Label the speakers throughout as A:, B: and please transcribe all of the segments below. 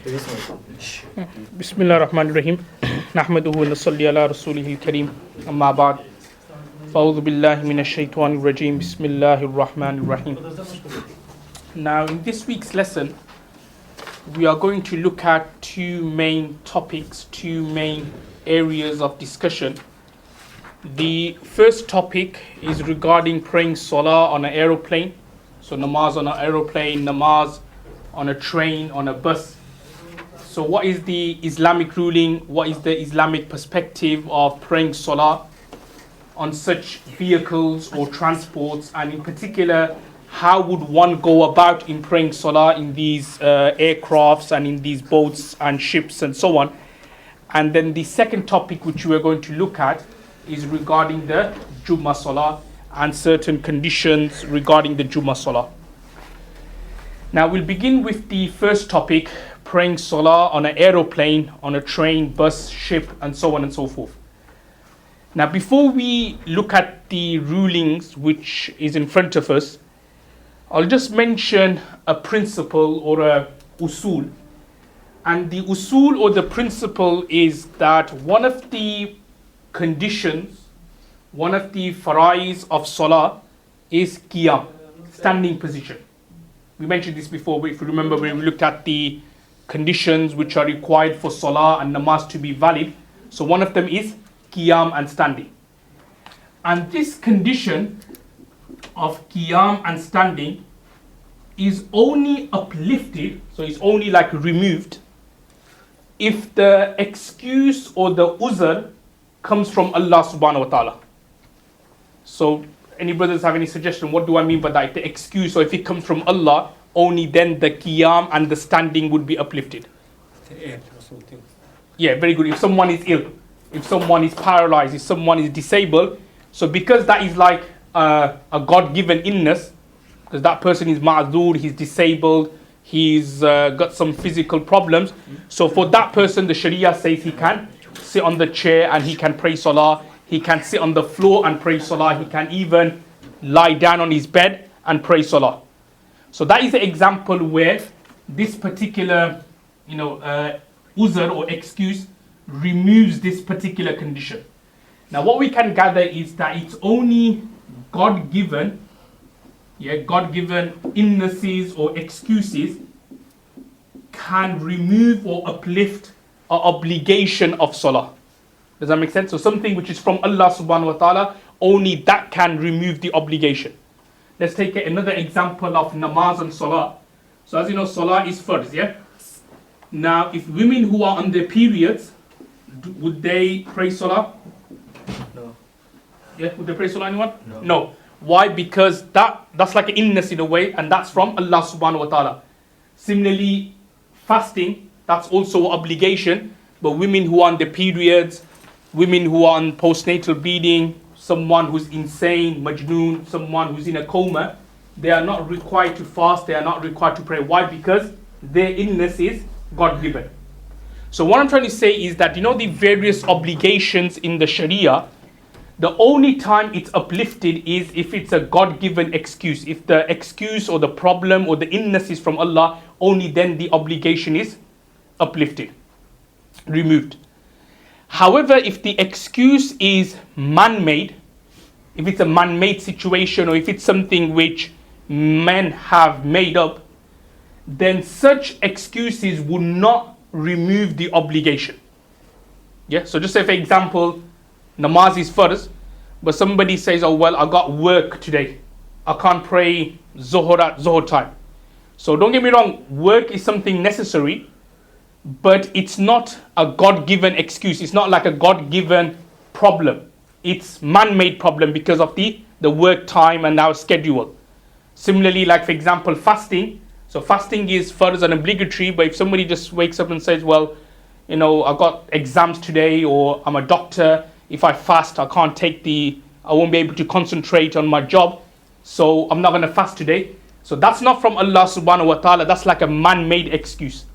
A: Bismillah ar-Rahman ar-Rahim. Nahmaduhu wa nasalli ala rasulihil kareem. Amma ba'd. Fa'udhu billahi minash shaitanir rajim. Bismillahir Rahmanir Rahim. Now, in this week's lesson, we are going to look at two main topics, two main areas of discussion. The first topic is regarding praying Salah on an aeroplane. So namaz on an aeroplane, namaz on a train, on a bus. So what is the Islamic ruling? What is the Islamic perspective of praying Salah on such vehicles or transports? And in particular, how would one go about in praying Salah in these aircrafts and in these boats and ships and so on? And then the second topic which we are going to look at is regarding the Jummah Salah and certain conditions regarding the Jummah Salah. Now we'll begin with the first topic, praying Salah on an aeroplane, on a train, bus, ship, and so on and so forth. Now before we look at the rulings which is in front of us, I'll just mention a principle or a usul. And the usul or the principle is that one of the conditions, one of the farais of Salah is qiyam, standing position. We mentioned this before, if you remember when we looked at the conditions which are required for Salah and namaz to be valid. So one of them is qiyam and standing. And this condition of qiyam and standing is only uplifted, so it's only like removed, if the excuse or the uzr comes from Allah subhanahu wa ta'ala. So any brothers have any suggestion? What do I mean by that? If the excuse or if it comes from Allah, only then the qiyam and the standing would be uplifted. Yeah, very good. If someone is ill, if someone is paralyzed, if someone is disabled, so because that is like a God-given illness, because that person is ma'zur, he's disabled, he's got some physical problems, so for that person the Sharia says he can sit on the chair and he can pray Salah, he can sit on the floor and pray Salah, he can even lie down on his bed and pray Salah. So that is an example where this particular uzr or excuse removes this particular condition. Now what we can gather is that it's only God-given illnesses or excuses can remove or uplift an obligation of Salah. Does that make sense? So something which is from Allah subhanahu wa ta'ala, only that can remove the obligation. Let's take another example of namaz and Salah. So as you know, Salah is first, yeah? Now if women who are on their periods, would they pray Salah?
B: No.
A: Yeah, would they pray Salah, anyone? No. Why? Because that's like an illness in a way, and that's from Allah subhanahu wa ta'ala. Similarly, fasting, that's also an obligation, but women who are on their periods, women who are on postnatal bleeding, someone who's insane, majnoon, someone who's in a coma, they are not required to fast, they are not required to pray. Why? Because their illness is God-given. So what I'm trying to say is that, the various obligations in the Sharia, the only time it's uplifted is if it's a God-given excuse. If the excuse or the problem or the illness is from Allah, only then the obligation is uplifted, removed. However, if the excuse is man-made, if it's a man-made situation or if it's something which men have made up, then such excuses would not remove the obligation. Yeah, so just say for example, namaz is first, but somebody says, oh well, I got work today, I can't pray Zuhr at Zuhr time. So don't get me wrong, work is something necessary, but it's not a God-given excuse. It's not like a God-given problem. It's man-made problem because of the work time and our schedule. Similarly, like for example, fasting. So fasting is farz and obligatory, but if somebody just wakes up and says, well, I got exams today, or I'm a doctor, if I fast, I won't be able to concentrate on my job, so I'm not going to fast today. So that's not from Allah subhanahu wa ta'ala, that's like a man-made excuse.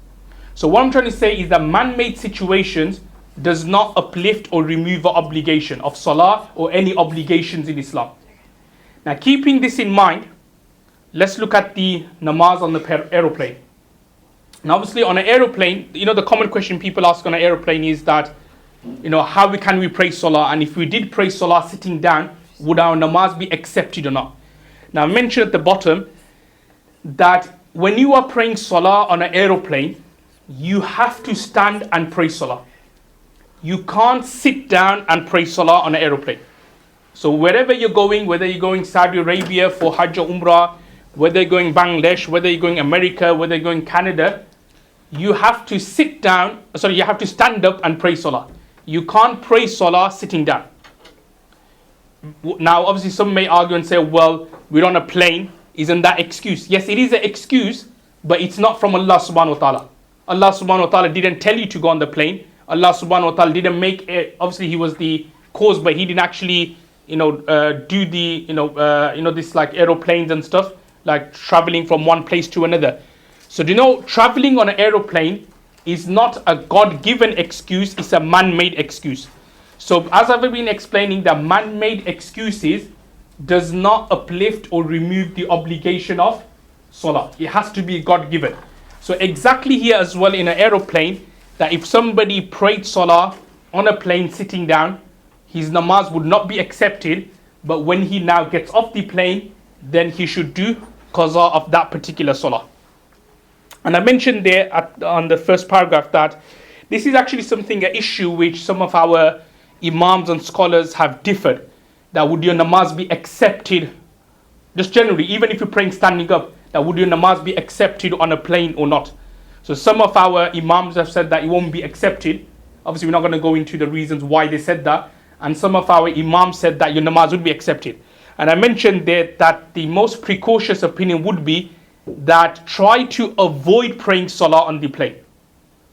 A: So what I'm trying to say is that man-made situations does not uplift or remove the obligation of Salah or any obligations in Islam. Now keeping this in mind, let's look at the namaz on the aeroplane. Now, obviously, on an aeroplane, the common question people ask on an aeroplane is that, how can we pray Salah? And if we did pray Salah sitting down, would our namaz be accepted or not? Now, I mentioned at the bottom that when you are praying Salah on an aeroplane, you have to stand and pray Salah. You can't sit down and pray Salah on an aeroplane. So wherever you're going, whether you're going Saudi Arabia for Hajj or Umrah, whether you're going Bangladesh, whether you're going America, whether you're going Canada, you have to you have to stand up and pray Salah. You can't pray Salah sitting down. Now, obviously, some may argue and say, well, we're on a plane. Isn't that excuse? Yes, it is an excuse, but it's not from Allah subhanahu wa ta'ala. Allah subhanahu wa ta'ala didn't tell you to go on the plane. Allah subhanahu wa ta'ala didn't make it. Obviously, He was the cause, but He didn't actually, do the, this like aeroplanes and stuff, like traveling from one place to another. So traveling on an aeroplane is not a God-given excuse, it's a man-made excuse. So as I've been explaining, the man-made excuses does not uplift or remove the obligation of Salah. It has to be God-given. So exactly here as well in an aeroplane, that if somebody prayed Salah on a plane sitting down, his namaz would not be accepted, but when he now gets off the plane, then he should do qaza of that particular Salah. And I mentioned there on the first paragraph that this is actually an issue which some of our imams and scholars have differed. That would your namaz be accepted, just generally, even if you're praying standing up, that would your namaz be accepted on a plane or not? So some of our imams have said that it won't be accepted. Obviously, we're not going to go into the reasons why they said that. And some of our imams said that your namaz would be accepted. And I mentioned there that the most precautious opinion would be that try to avoid praying Salah on the plane.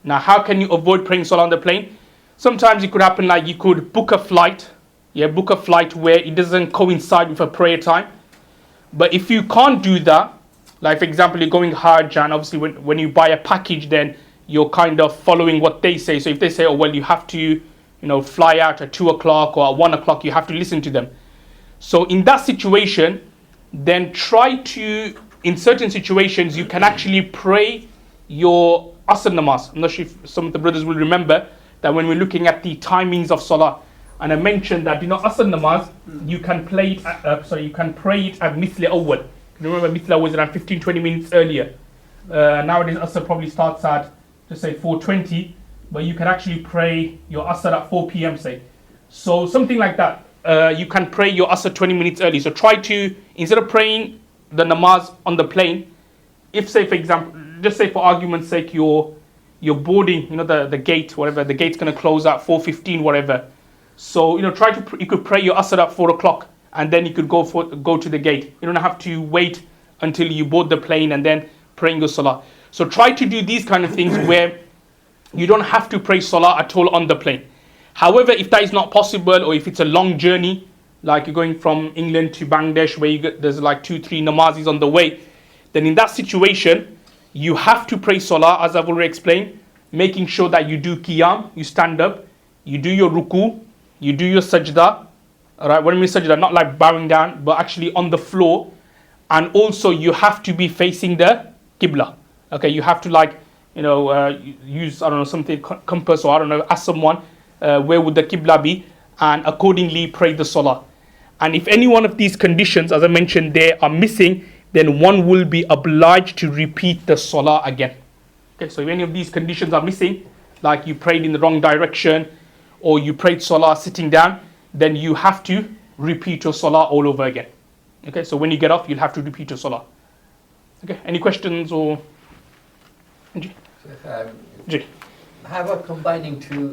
A: Now, how can you avoid praying Salah on the plane? Sometimes it could happen like you could book a flight where it doesn't coincide with a prayer time. But if you can't do that, like for example, you're going Hajj, and obviously when you buy a package, then you're kind of following what they say. So if they say, oh, well, you have to, fly out at 2 o'clock or at 1 o'clock, you have to listen to them. So in that situation, then try to, in certain situations, you can actually pray your Asr namaz. I'm not sure if some of the brothers will remember that when we're looking at the timings of Salah, and I mentioned that Asr namaz, you can pray it at Mithli Awwal. You remember Mithli Awwal was around 15-20 minutes earlier. Nowadays Asr probably starts at, just say 4:20, but you can actually pray your Asr at 4 p.m. say. So something like that. You can pray your Asr 20 minutes early. So try to, instead of praying the namaz on the plane, if say for example, just say for argument's sake, you're boarding, the gate, whatever, the gate's going to close at 4:15, whatever. So, you could pray your Asr at 4 o'clock and then you could go to the gate. You don't have to wait until you board the plane and then praying your Salah. So try to do these kind of things where you don't have to pray Salah at all on the plane. However, if that is not possible, or if it's a long journey, like you're going from England to Bangladesh where there's like 2-3 namazis on the way, then in that situation, you have to pray Salah, as I've already explained, making sure that you do qiyam, you stand up, you do your ruku, you do your sajda. Alright, when we sajda, not like bowing down, but actually on the floor. And also you have to be facing the Qibla. Okay, you have to use, something, compass, or ask someone, where would the Qibla be? And accordingly pray the Salah. And if any one of these conditions, as I mentioned, they are missing, then one will be obliged to repeat the Salah again. Okay, so if any of these conditions are missing, like you prayed in the wrong direction, or you prayed Salah sitting down, then you have to repeat your Salah all over again. Okay, so when you get off, you'll have to repeat your Salah. Okay, any questions or?
B: How about combining two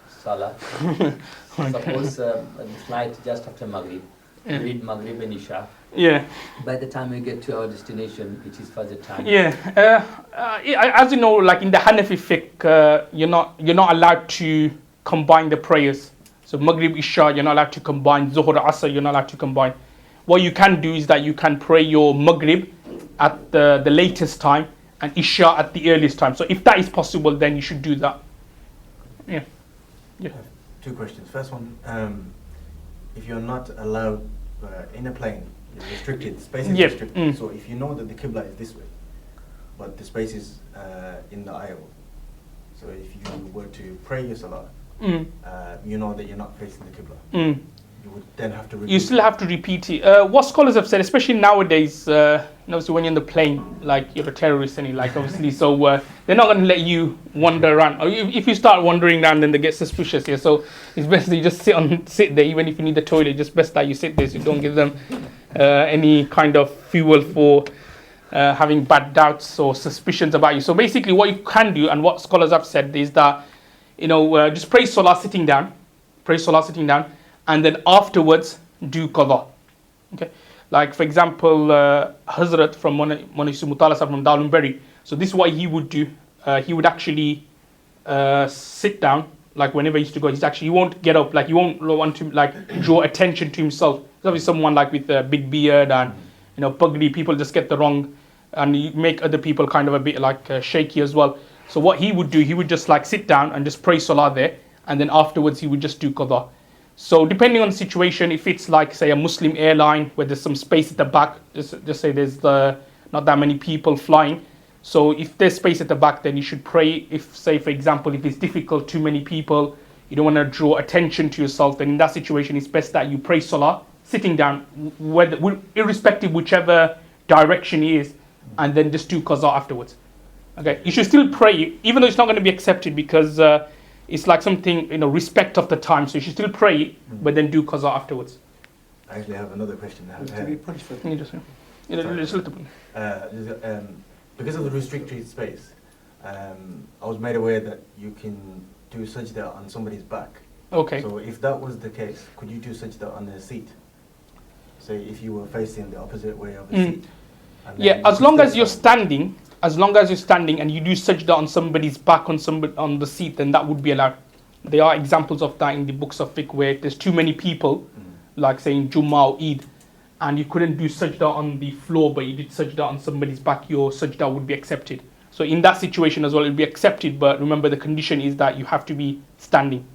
B: Salah? Suppose the flight just after Maghrib, we read Maghrib and Isha.
A: Yeah.
B: By the time we get to our destination, it is Fajr time.
A: Yeah. As you know, like in the Hanafi Fiqh, you're not allowed to combine the prayers. So Maghrib, Isha, you're not allowed to combine. Zuhr, Asr, you're not allowed to combine. What you can do is that you can pray your Maghrib at the latest time and Isha at the earliest time. So if that is possible, then you should do that. Yeah. Yeah.
C: Two questions. First one, if you're not allowed in a plane, you're restricted, space is restricted. So if you know that the Qibla is this way, but the space is in the aisle. So if you were to pray your salah, you know that you're not facing the qibla. You would then have to repeat.
A: You still have to repeat it. What scholars have said, especially nowadays, obviously when you're in the plane, like you're a terrorist and like obviously, so they're not going to let you wander around. Or if you start wandering around, then they get suspicious. Yeah, so it's best that you just sit there, even if you need the toilet. Just best that you sit there, so you don't give them any kind of fuel for having bad doubts or suspicions about you. So basically, what you can do, and what scholars have said, is that just pray salah sitting down, and then afterwards do qada. Okay, like for example, Hazrat from Monash Mutala from Dalumberry. So this is what he would do. He would actually sit down, like whenever he used to go. He won't get up, like he won't want to like draw attention to himself. There's obviously someone like with a big beard and pugly. People just get the wrong, and you make other people kind of a bit like shaky as well. So what he would do, he would just like sit down and just pray salah there, and then afterwards he would just do qada. So depending on the situation, if it's like say a Muslim airline where there's some space at the back, just say there's not that many people flying. So if there's space at the back, then you should pray. If say for example, if it's difficult, too many people, you don't want to draw attention to yourself, then in that situation it's best that you pray salah sitting down, irrespective whichever direction it is, and then just do qaza afterwards. Okay, you should still pray, even though it's not going to be accepted because it's like something, respect of the time. So you should still pray, but then do qaza afterwards.
C: I actually have another question now.
D: To be punished for
C: Because of the restricted space, I was made aware that you can do sajda on somebody's back.
A: Okay.
C: So if that was the case, could you do sajda on their seat? Say if you were facing the opposite way of the seat.
A: Yeah, as long as you're standing, and you do sajda on somebody's back on the seat, then that would be allowed. There are examples of that in the books of fiqh where there's too many people, like saying Jummah or Eid, and you couldn't do sajda on the floor, but you did sajda on somebody's back, your sajda would be accepted. So in that situation as well, it will be accepted, but remember the condition is that you have to be standing.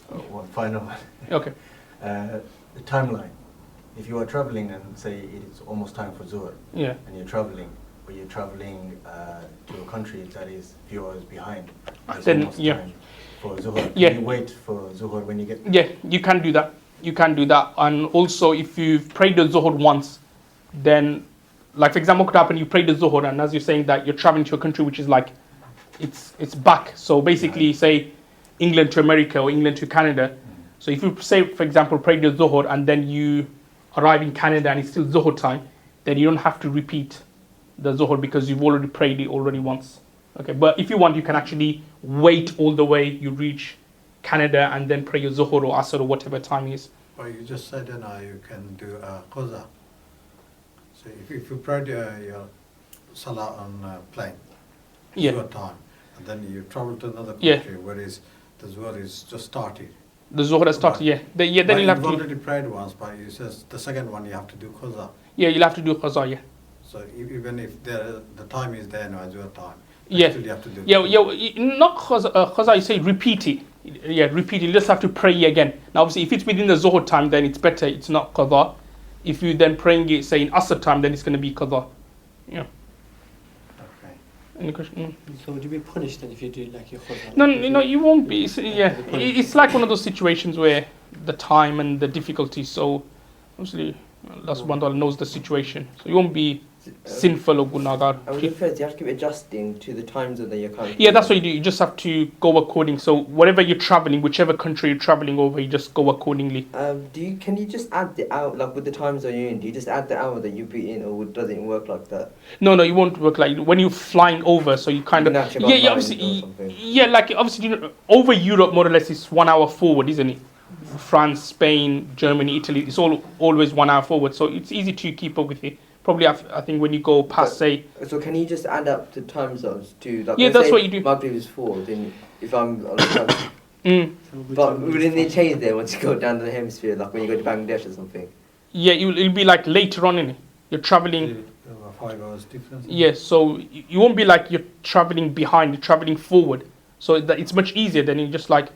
C: One final one.
A: Okay.
C: The timeline. If you are traveling and say it's almost time for Zuhr,
A: Yeah.
C: and you're traveling, but you're traveling to a country that is a few hours behind, it's
A: Then,
C: almost
A: yeah.
C: time for Zuhr.
A: Yeah.
C: Can you wait for Zuhr when you get
A: Yeah, you can do that. And also if you've prayed the Zuhr once, then, like for example, what could happen, you prayed the Zuhr, and as you're saying that you're traveling to a country which is like, it's back. So basically, say, England to America or England to Canada. So if you say, for example, prayed the Zuhr, and then you arrive in Canada and it's still Zuhr time, then you don't have to repeat the Zuhr because you've already prayed it once. Okay, but if you want, you can actually wait all the way you reach Canada and then pray your Zuhr or Asr or whatever time is.
D: Well, you just said you can do qaza. So if you prayed your salah on a plane,
A: Yeah.
D: Zuhr time, and then you travel to another country,
A: Yeah.
D: whereas the Zuhr is just started.
A: The Zuhr has started, yeah. Then you'll have
D: You've
A: to,
D: already prayed once, but you says the second one you have to do qaza.
A: yeah, you'll have to do qaza, yeah.
D: So even if the time is there now, Zuhr time,
A: Yeah.
D: still you have to do
A: Not qaza, you say repeat it. Yeah, repeat it. You just have to pray again. Now, obviously, if it's within the Zuhr time, then it's better. It's not qaza. If you then praying it, say in Asr time, then it's going to be qaza. Yeah.
D: Okay.
A: Any question?
E: So would you be punished then if you do like your khutbah?
A: No, you won't be. It's like one of those situations where the time and the difficulty. So, obviously, Allah subhanahu wa ta'ala knows the situation. So you won't be sinful or gunagar.
F: I would first you have to keep adjusting to the time zone that you're currently
A: Yeah, that's what you do. You just have to go according. So whatever you're traveling, whichever country you're traveling over, you just go accordingly.
F: Can you just add the hour, like with the time zone you're in, do you just add the hour that you be in, or does it work like that?
A: No, it won't work like when you're flying over. So you kind of obviously over Europe more or less it's 1 hour forward, isn't it? France, Spain, Germany, Italy, it's always 1 hour forward. So it's easy to keep up with it. Probably, I think when you go past, say...
F: So can you just add up the time zones to... Like,
A: yeah, that's what you do.
F: Maghrib is 4, then if I'm on the time... But wouldn't they change there once you go down the hemisphere, like when you go to Bangladesh or something?
A: Yeah, it'll be like later on, innit? You're traveling...
D: 5 hours difference.
A: Yeah, so you won't be like you're traveling behind, you're traveling forward. So it's much easier than you just like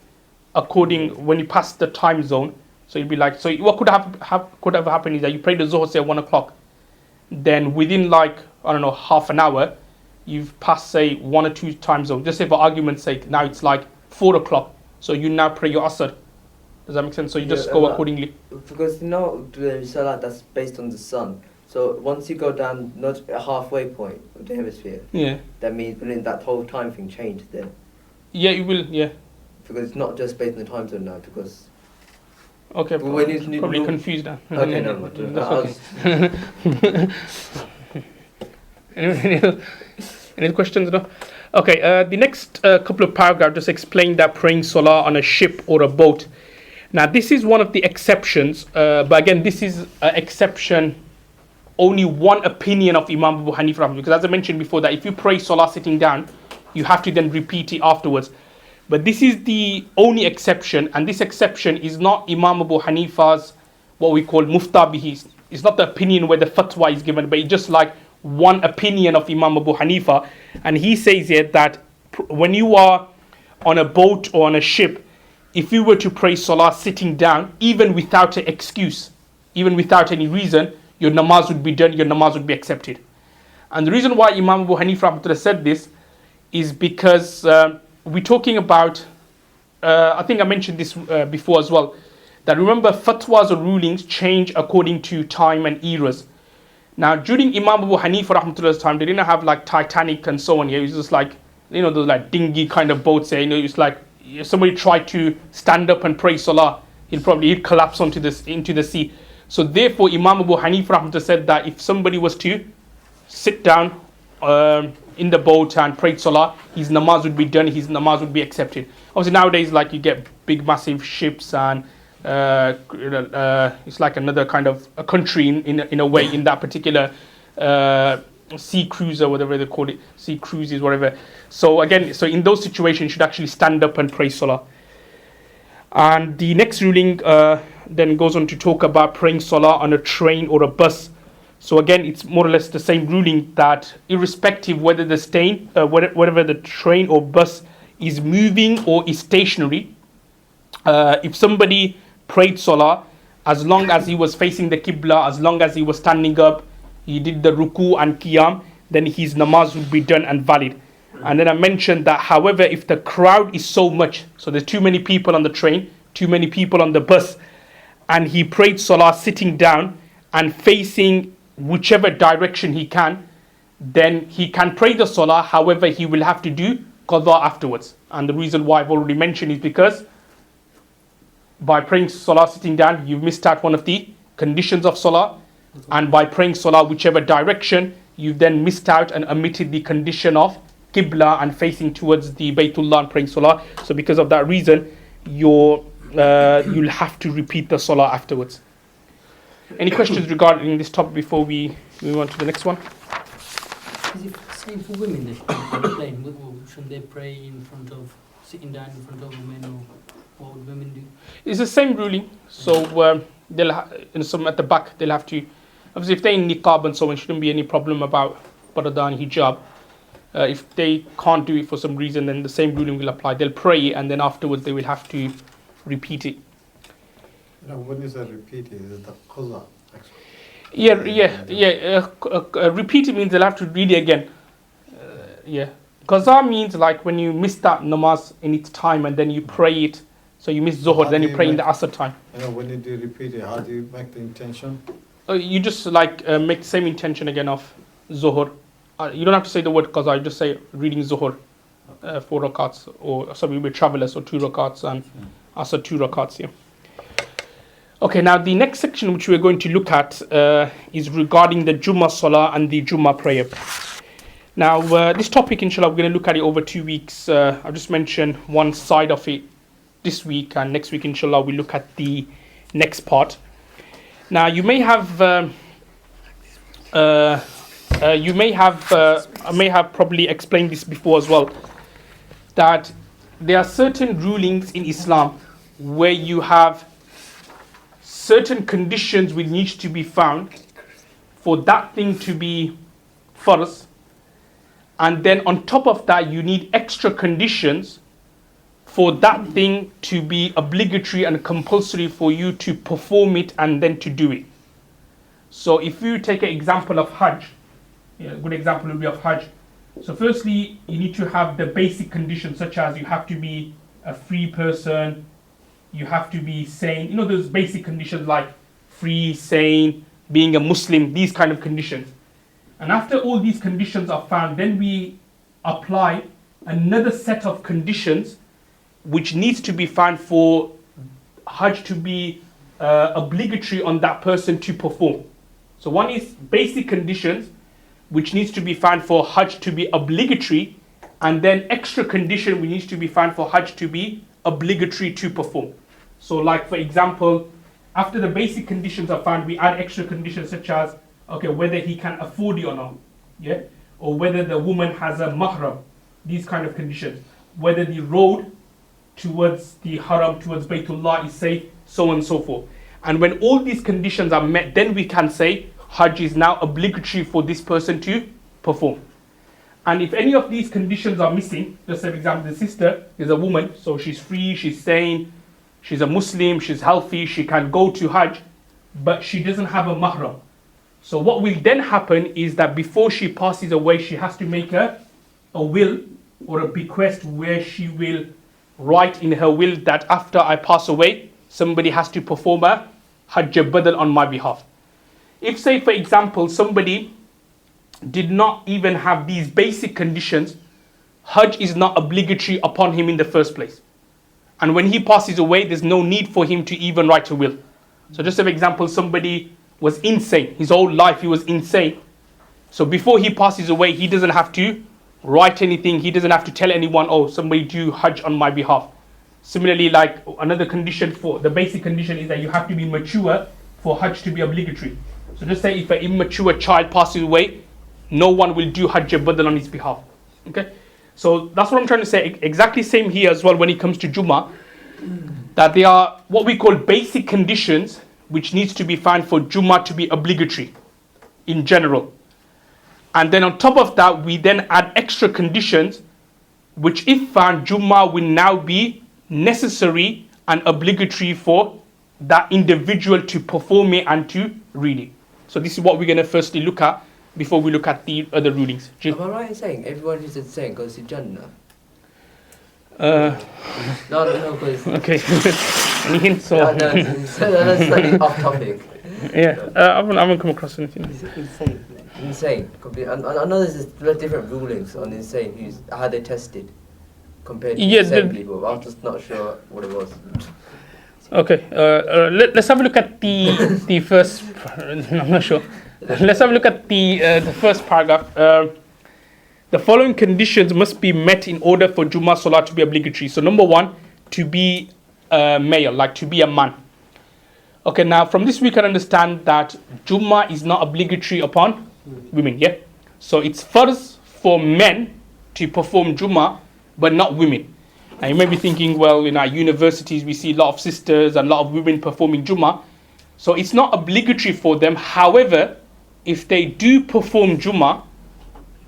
A: according when you pass the time zone. So you'll be like, so what could have happened is that you pray the Zuhr say at 1 o'clock. Then within like, I don't know, half an hour, you've passed, say, 1 or 2 time zones. Just say for argument's sake, now it's like 4 o'clock. So you now pray your Asr. Does that make sense? So you just go accordingly.
F: Because the Salah, that's based on the sun. So once you go down, not a halfway point of the hemisphere, that means within that whole time thing changed then.
A: Yeah, it will, yeah.
F: Because it's not just based on the time zone now, because...
A: Okay, probably confused now.
F: Okay, no,
A: that's okay. Any questions? No? Okay, the next couple of paragraphs just explain that praying Salah on a ship or a boat. Now, this is one of the exceptions, but again, this is an exception, only one opinion of Imam Abu Hanifa, because as I mentioned before, that if you pray Salah sitting down, you have to then repeat it afterwards. But this is the only exception, and this exception is not Imam Abu Hanifa's, what we call mufta bihi. It's not the opinion where the fatwa is given, but it's just like one opinion of Imam Abu Hanifa. And he says here that when you are on a boat or on a ship, if you were to pray Salah sitting down, even without an excuse, even without any reason, your namaz would be done, your namaz would be accepted. And the reason why Imam Abu Hanifa said this is because we're talking about, I think I mentioned this before as well, that remember fatwas or rulings change according to time and eras. Now during Imam Abu Hanifa rahmatullah's time, they didn't have like Titanic and so on here. It was just like, those like dinghy kind of boats here. It's like if somebody tried to stand up and pray Salah, he'd collapse into the sea. So therefore Imam Abu Hanifa rahmatullah said that if somebody was to sit down in the boat and prayed Salah, his namaz would be done, his namaz would be accepted. Obviously nowadays, like you get big massive ships and it's like another kind of a country in a way, in that particular sea cruiser, whatever they call it, sea cruises, whatever. So again, so in those situations you should actually stand up and pray Salah. And the next ruling then goes on to talk about praying Salah on a train or a bus. So again, it's more or less the same ruling, that irrespective whether whatever the train or bus is moving or is stationary, if somebody prayed Salah, as long as he was facing the Qibla, as long as he was standing up, he did the ruku and qiyam, then his namaz would be done and valid. And then I mentioned that, however, if the crowd is so much, so there's too many people on the train, too many people on the bus, and he prayed Salah sitting down and facing whichever direction he can, then he can pray the Salah. However, he will have to do qadha afterwards. And the reason why I've already mentioned is because by praying Salah sitting down, you've missed out one of the conditions of Salah. And by praying Salah whichever direction, you've then missed out and omitted the condition of Qibla and facing towards the Baytullah and praying Salah. So because of that reason, you'll have to repeat the Salah afterwards. Any questions regarding this topic before we move on to the next one?
E: Is it the same for women that on the plane? Shouldn't they pray sitting down in front of women, or what would women do?
A: It's the same ruling. So they'll at the back they'll have to, obviously if they're in niqab and so on, shouldn't be any problem about parda and hijab. If they can't do it for some reason, then the same ruling will apply. They'll pray and then afterwards they will have to repeat it.
D: When you say repeat, is it the qaza?
A: Repeat it means they'll have to read it again. Qaza means like when you miss that namaz in its time and then you pray it. So you miss Zuhr, then you pray in the Asr time.
D: When you do repeat it, how do you make the intention?
A: You just like make the same intention again of Zuhr. You don't have to say the word qaza, you just say reading Zuhr, 4 rakats, or some with travelers, or 2 rakats, and Asr 2 rakats, yeah. Okay, now the next section which we're going to look at is regarding the Jummah Salah and the Jummah prayer. Now this topic, inshallah, we're going to look at it over 2 weeks. I've just mentioned one side of it this week, and next week, inshallah, we'll look at the next part. Now you may have I may have probably explained this before as well, that there are certain rulings in Islam where you have certain conditions which need to be found for that thing to be farz, and then on top of that you need extra conditions for that thing to be obligatory and compulsory for you to perform it and then to do it. So if you take an example of Hajj, a good example will be of Hajj, So firstly, you need to have the basic conditions, such as you have to be a free person, you have to be sane. You know those basic conditions like free, sane, being a Muslim, these kind of conditions. And after all these conditions are found, then we apply another set of conditions which needs to be found for Hajj to be obligatory on that person to perform. So one is basic conditions which needs to be found for Hajj to be obligatory, and then extra condition which needs to be found for Hajj to be obligatory to perform. So like for example, after the basic conditions are found, we add extra conditions such as, okay, whether he can afford it or not, yeah, or whether the woman has a mahram, these kind of conditions, whether the road towards the haram, towards Baytullah is safe, so on and so forth. And when all these conditions are met, then we can say Hajj is now obligatory for this person to perform. And if any of these conditions are missing, just for example, the sister is a woman, so she's free, she's sane, she's a Muslim, she's healthy, she can go to Hajj, but she doesn't have a mahram. So what will then happen is that before she passes away, she has to make a will or a bequest where she will write in her will that after I pass away, somebody has to perform a Hajj badal on my behalf. If, say, for example, somebody did not even have these basic conditions, Hajj is not obligatory upon him in the first place. And when he passes away, there's no need for him to even write a will. So just for example, somebody was insane. His whole life he was insane. So before he passes away, he doesn't have to write anything. He doesn't have to tell anyone, oh, somebody do Hajj on my behalf. Similarly, like another condition for the basic condition is that you have to be mature for Hajj to be obligatory. So just say if an immature child passes away, no one will do Hajj badal on his behalf. Okay? So that's what I'm trying to say. Exactly same here as well when it comes to Jummah. That they are what we call basic conditions which needs to be found for Jummah to be obligatory in general. And then on top of that, we then add extra conditions which if found, Jummah will now be necessary and obligatory for that individual to perform it and to read it. So this is what we're going to firstly look at before we look at the other rulings.
F: Am I right in saying everyone who's insane goes to Jannah?
A: No,
F: because...
A: Okay. Any hints? Or?
F: No, that's slightly off topic.
A: Yeah, I haven't come across anything.
F: Insane. I know there's different rulings on insane, how they tested compared to insane people. I'm just not sure what it was.
A: Okay, let's have a look at the first. I'm not sure. Let's have a look at the first paragraph. The following conditions must be met in order for Jummah Salah to be obligatory. So number one, to be a male, like to be a man. Okay, now from this we can understand that Jummah is not obligatory upon women, yeah? So it's first for men to perform Jummah, but not women. Now you may be thinking, well, in our universities we see a lot of sisters and a lot of women performing Jummah. So it's not obligatory for them. However, if they do perform Jummah,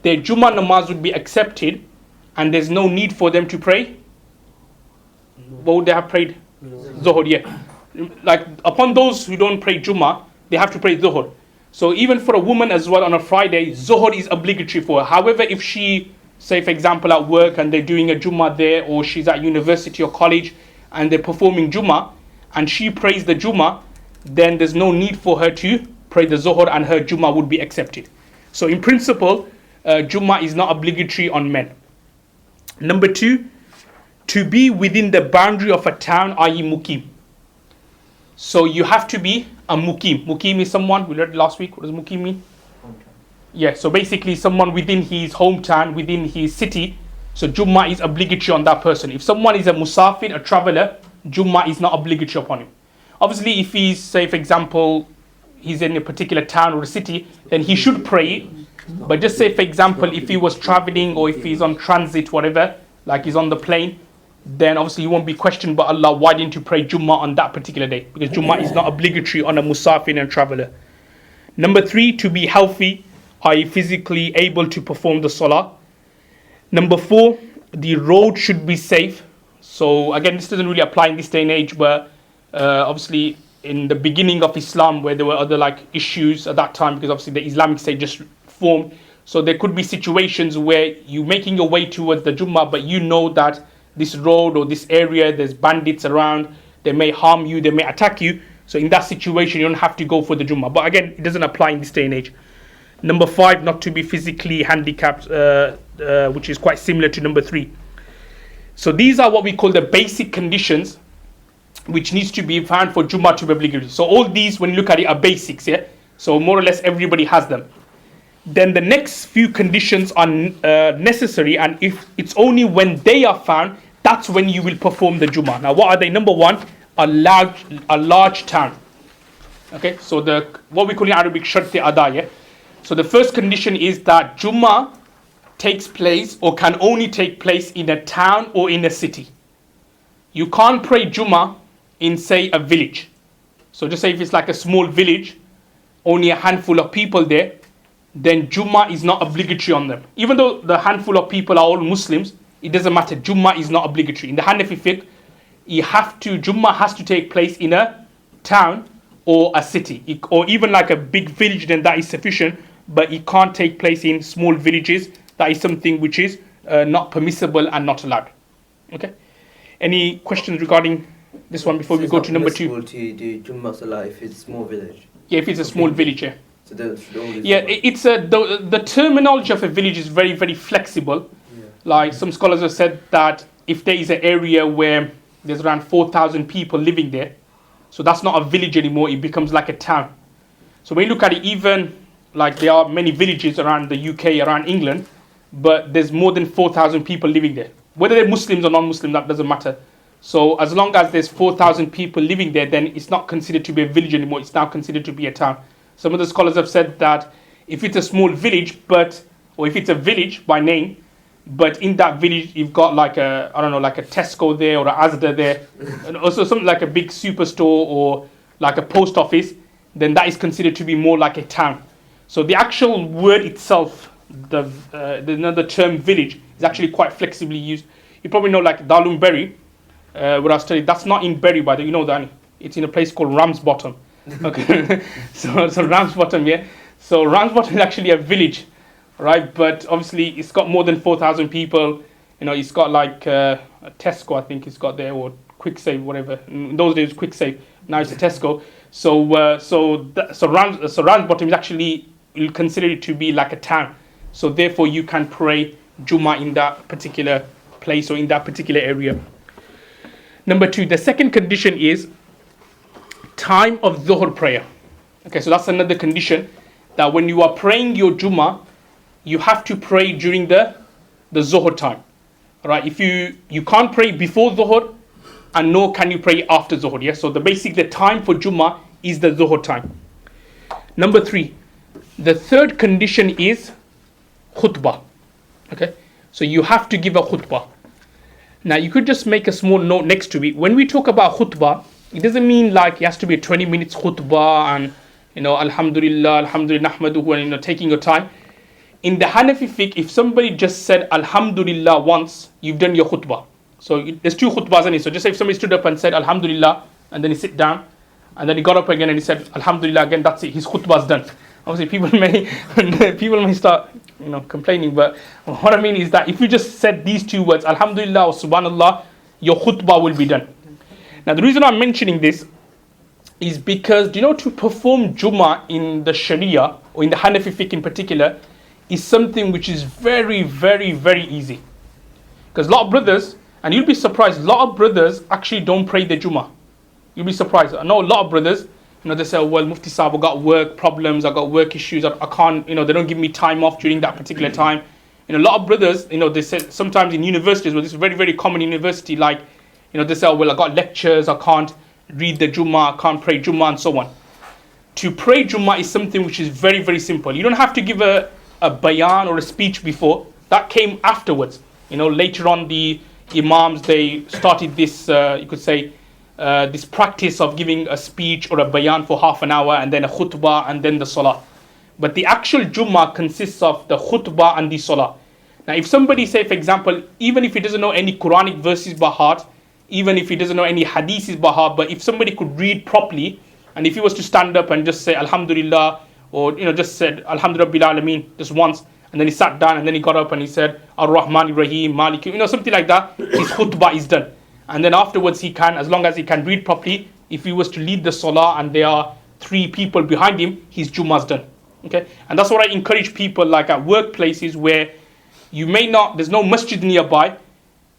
A: their Jummah namaz would be accepted and there's no need for them to pray. What would they have prayed? Zuhur, yeah. Like upon those who don't pray Jummah, they have to pray Zuhur. So even for a woman as well on a Friday, Zuhur is obligatory for her. However, if she, say for example at work and they're doing a Jummah there, or she's at university or college and they're performing Jummah and she prays the Jummah, then there's no need for her to pray the Zuhur and her Jummah would be accepted. So in principle, Jummah is not obligatory on men. Number two, to be within the boundary of a town, i.e. mukim. So you have to be a mukim. Mukim is someone, we learned last week, what does mukim mean? Yeah, so basically someone within his hometown, within his city. So Jummah is obligatory on that person. If someone is a musafir, a traveler, Jummah is not obligatory upon him. Obviously if he's, say for example, he's in a particular town or a city, then he should pray it. But just say for example, if he was traveling or if he's on transit, whatever, like he's on the plane, then obviously he won't be questioned by Allah, why didn't you pray Jummah on that particular day? Because Jummah is not obligatory on a musafir and traveler. Number three, to be healthy, i.e. physically able to perform the salah. Number four, the road should be safe. So again, this doesn't really apply in this day and age, but obviously in the beginning of Islam where there were other like issues at that time, because obviously the Islamic State just formed. So there could be situations where you're making your way towards the Jummah, but you know that this road or this area, there's bandits around, they may harm you, they may attack you. So in that situation, you don't have to go for the Jummah. But again, it doesn't apply in this day and age. Number 5, not to be physically handicapped, which is quite similar to number 3. So these are what we call the basic conditions which needs to be found for Jummah to be obligatory. So all these, when you look at it, are basics, yeah? So more or less everybody has them. Then the next few conditions are necessary, and if it's only when they are found, that's when you will perform the Jummah. Now what are they? Number 1, a large town. Okay, so what we call in Arabic shart-e ada, yeah? So the first condition is that Jummah takes place or can only take place in a town or in a city. You can't pray Jummah in, say, a village. So just say if it's like a small village, only a handful of people there, then Jummah is not obligatory on them. Even though the handful of people are all Muslims, it doesn't matter. Jummah is not obligatory. In the Hanafi fiqh, Jummah has to take place in a town or a city, or even like a big village, then that is sufficient, but it can't take place in small villages. That is something which is not permissible and not allowed. Okay? Any questions regarding this one before we go to number 2?
F: It's to do Jummah Salah if it's a small village.
A: Yeah, if it's a small village, yeah.
F: So
A: it's the terminology of a village is very, very flexible.
F: Yeah.
A: Like some scholars have said that if there is an area where there's around 4,000 people living there, so that's not a village anymore, it becomes like a town. So when you look at it, even like there are many villages around the UK, around England, but there's more than 4,000 people living there. Whether they're Muslims or non-Muslim, that doesn't matter. So as long as there's 4,000 people living there, then it's not considered to be a village anymore, it's now considered to be a town. Some of the scholars have said that if it's a small village, or if it's a village by name, but in that village you've got like a Tesco there or a Asda there, and also something like a big superstore or like a post office, then that is considered to be more like a town. So the actual word itself, the term village, is actually quite flexibly used. You probably know like Darlum Berry, where I studied, that's not in Bury, by the way, you know that, it's in a place called Ramsbottom. Okay, so Ramsbottom, yeah. So Ramsbottom is actually a village, right? But obviously it's got more than 4,000 people. You know, it's got like a Tesco, I think it's got there, or Quick Save, whatever. In those days, Quick Save. Now it's a Tesco. So Ramsbottom is actually, you'll consider it to be like a town. So therefore, you can pray Jummah in that particular place or in that particular area. Number 2, the second condition is time of Dhuhr prayer. Okay, so that's another condition, that when you are praying your Jummah, you have to pray during the Zuhr time. Alright, if you can't pray before Zuhr, and nor can you pray after Zuhr. Yeah? So the time for Jummah is the Zuhr time. Number 3, the third condition is khutbah. Okay, so you have to give a khutbah. Now you could just make a small note next to it. When we talk about khutbah, it doesn't mean like it has to be a 20 minutes khutbah and alhamdulillah, nahmaduhu, and taking your time. In the Hanafi fiqh, if somebody just said alhamdulillah once, you've done your khutbah. So there's 2 khutbahs in it. So just say if somebody stood up and said alhamdulillah, and then he sit down, and then he got up again and he said alhamdulillah again, that's it, his khutbah's done. Obviously people may start complaining, but what I mean is that if you just said these 2 words, alhamdulillah or subhanallah, your khutbah will be done. Now the reason I'm mentioning this is because, to perform Jummah in the Sharia, or in the Hanafi fiqh in particular, is something which is very, very, very easy. Because a lot of brothers, and you'll be surprised, a lot of brothers actually don't pray the Jummah. You'll be surprised. I know a lot of brothers, they say, well, Mufti Sahib, I've got work problems, I've got work issues, I can't, they don't give me time off during that particular time. A lot of brothers, they say sometimes in universities, well, this is very, very common in university, like, they say, oh, well, I got lectures, I can't read the Jummah, I can't pray Jummah, and so on. To pray Jummah is something which is very, very simple. You don't have to give a bayan or a speech before. That came afterwards. Later on, the Imams, they started this, you could say, this practice of giving a speech or a bayan for half an hour, and then a khutbah, and then the salah. But the actual Jummah consists of the khutbah and the salah. Now, if somebody, say, for example, even if he doesn't know any Quranic verses by heart, even if he doesn't know any hadiths by heart, but if somebody could read properly, and if he was to stand up and just say Alhamdulillah, or just said Alhamdulillah Rabbil Alameen just once, and then he sat down, and then he got up and he said, Ar-Rahman Ar-Rahim, Malik, something like that, his khutbah is done. And then afterwards he can, as long as he can read properly, if he was to lead the salah and there are 3 people behind him, his Jummah's done. Okay, and that's what I encourage people, like at workplaces where you may not, there's no masjid nearby,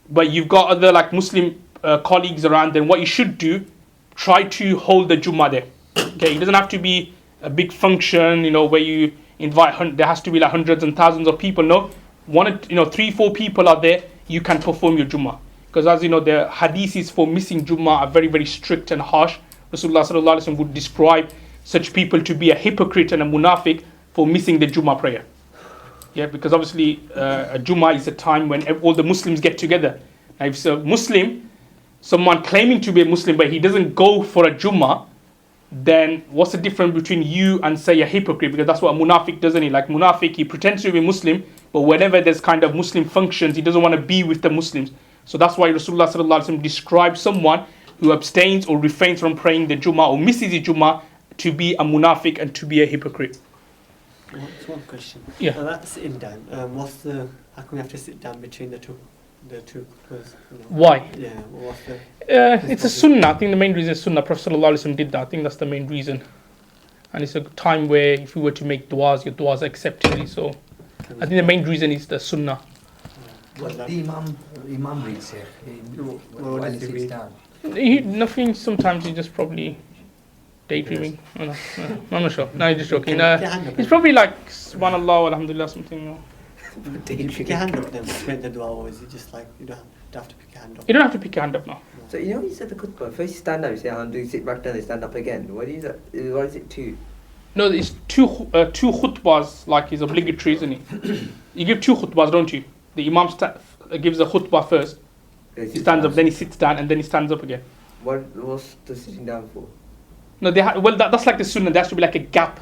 A: but you've got other like Muslim colleagues around, then what you should do, try to hold the Jummah there. Okay, it doesn't have to be a big function, where you invite, there has to be like hundreds and thousands of people. No, 3-4 people are there, you can perform your Jummah. Because as you know, the hadiths for missing Jummah are very, very strict and harsh. Rasulullah sallallahu alaihi wasallam would describe such people to be a hypocrite and a munafiq for missing the Jummah prayer. Yeah, because obviously a Jummah is a time when all the Muslims get together. Now if it's a Muslim, someone claiming to be a Muslim, but he doesn't go for a Jummah, then what's the difference between you and say a hypocrite? Because that's what a munafiq does, isn't he? Like munafiq, he pretends to be Muslim, but whenever there's kind of Muslim functions, he doesn't want to be with the Muslims. So that's why Rasulullah sallallahu alaihi wasallam describes someone who abstains or refrains from praying the Jummah or misses the Jummah to be a munafiq and to be a hypocrite.
G: One question.
A: Yeah.
G: That's sitting down. How come we have to sit down between the two?
A: Why?
G: Yeah. What's the?
A: It's a sunnah. I think the main reason is sunnah. Prophet sallallahu alaihi wasallam did that. I think that's the main reason. And it's a time where if you were to make du'as, your du'as are accepted. So I think the main reason is the sunnah.
B: What the Imam reads here, while he sits down.
A: Nothing. Sometimes he just probably daydreaming. Oh, no, I'm not sure. No, he's just joking. He's probably like subhanallah, alhamdulillah, something.
G: If you pick your hand up then when the dua, or is it just like you don't have to pick your hand up?
A: You don't have to pick your hand up now.
F: So you said the khutbah, first you stand up, you say alhamdulillah, you sit back down, you stand up again. What is it 2?
A: No, it's two khutbahs, like is obligatory, isn't it? You give 2 khutbahs, don't you? The Imam gives a khutbah first. He stands up, then he sits down, and then he stands up again.
F: What's the sitting down for?
A: No, that's like the sunnah. There has to be like a gap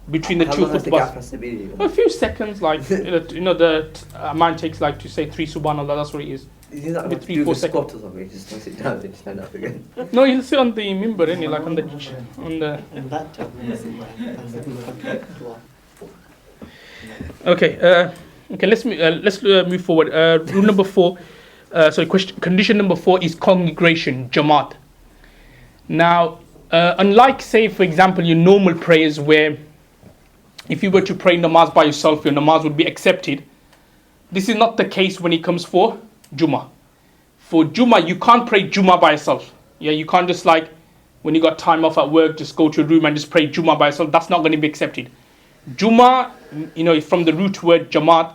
A: between the 2 khutbahs.
F: How long does the gap has to be?
A: A few seconds, like the amount takes like to say 3 subhanallah. That's what it is.
F: You don't have to do the squat or something. Just don't sit down, then stand up again.
A: No, you'll sit on the mimbar, innit? Like on the.
G: In that time,
A: Okay. Okay. Let's move forward. Rule number 4. Condition number 4 is congregation, jamaat. Now, unlike, say, for example, your normal prayers where if you were to pray namaz by yourself, your namaz would be accepted. This is not the case when it comes for Jummah. For Jummah, you can't pray Jummah by yourself. Yeah, you can't just like, when you got time off at work, just go to a room and just pray Jummah by yourself. That's not going to be accepted. Jummah, from the root word jamaat,